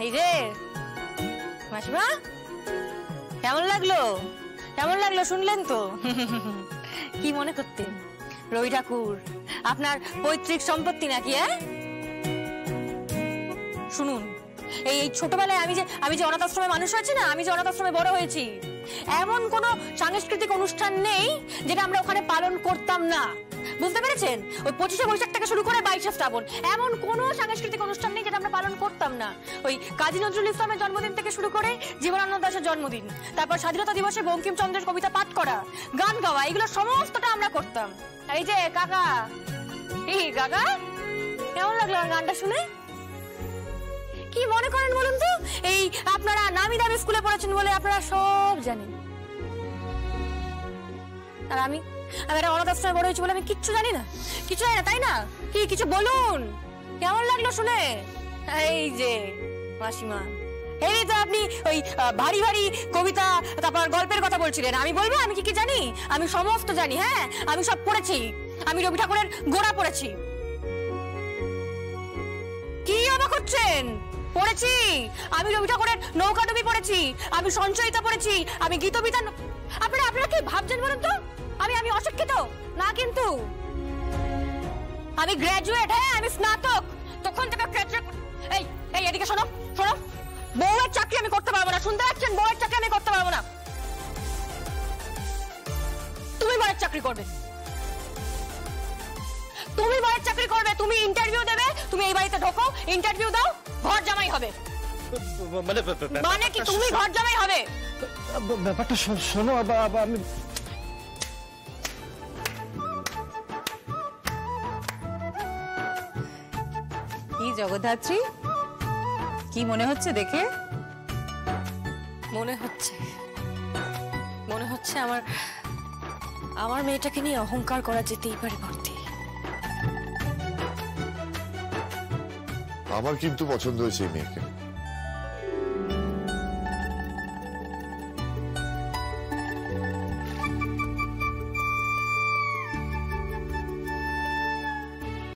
এই যে মাসিমা, কেমন লাগলো? কেমন লাগলো শুনলেন তো? কি মনে করতেন রবি ঠাকুর আপনার পৈতৃক সম্পত্তি নাকি? শুনুন, এই ছোটবেলায় আমি যে অনাথ আশ্রমে মানুষ হয়েছি না, আমি যে অনাথ আশ্রমে বড় হয়েছি, এমন কোন সাংস্কৃতিক অনুষ্ঠান নেই যেটা আমরা ওখানে পালন করতাম না। বুঝতে পেরেছেন? ওই 25শে বৈশাখ থেকে শুরু করে 22শে শ্রাবণ, এমন কোন সাংস্কৃতিক অনুষ্ঠান নেই যেটা আমরা পালন করতাম না। ওই কাজী নজরুল ইসলামের জন্মদিন থেকে শুরু করে জীবনানন্দ দাশের জন্মদিন, তারপর স্বাধীনতা দিবসে বঙ্কিমচন্দ্রের কবিতা পাঠ করা, গান গাওয়া, এগুলো সমস্তটা আমরা করতাম। এই যে কাকা, এই কাকা, কেমন লাগলো আমার গানটা শুনে? কি মনে করেন বলুন তো? এই আপনারা নামি দামি স্কুলে পড়েছেন বলে আপনারা সব জানেন, আর আমি একটা অনাথ আশ্রমে বড় হয়েছি বলে আমি কিচ্ছু জানি না, কিছু জানি না, তাই না? কি কিছু বলুন, কেমন লাগলো শুনে? এই যে মাসিমা, এই তো আপনি ওই ভারী ভারী কবিতা তারপর গল্পের কথা বলছিলেন, আমি বলবো আমি কি কি জানি? আমি সমস্ত জানি। হ্যাঁ, আমি সব পড়েছি। আমি রবি ঠাকুরের গোড়া পড়েছি। কি অবাক হচ্ছেন? পড়েছি। আমি রবি ঠাকুরের নৌকাডুবি পড়েছি, আমি সঞ্চয়িতা পড়েছি, আমি গীতবিতান। আপনারা কি ভাবছেন বলুন তো? আমি অশিক্ষিত না, কিন্তু আমি গ্রাজুয়েট। হ্যাঁ, আমি স্নাতক। তখন থেকে এই এদিকে শোনো শোনো, বউয়ের চাকরি আমি করতে পারবো না। শুনতে পাচ্ছেন? বউয়ের চাকরি আমি করতে পারবো না। তুমি বউয়ের চাকরি করবে, তুমি বউয়ের চাকরি করবে, তুমি ইন্টারভিউ দেবে, তুমি এই বাড়িতে ঢোকো, ইন্টারভিউ দাও, ঘর জামাই হবে। মানে কি তুমি ঘর জামাই হবে? ব্যাপারটা শোনো। আমি কি জগদ্ধাত্রী, কি মনে হচ্ছে দেখে? মনে হচ্ছে আমার মেয়েটাকে নিয়ে অহংকার করা যেতেই পারে ভর্তি। আমার কিন্তু পছন্দ হয়েছে এই মেয়েকে।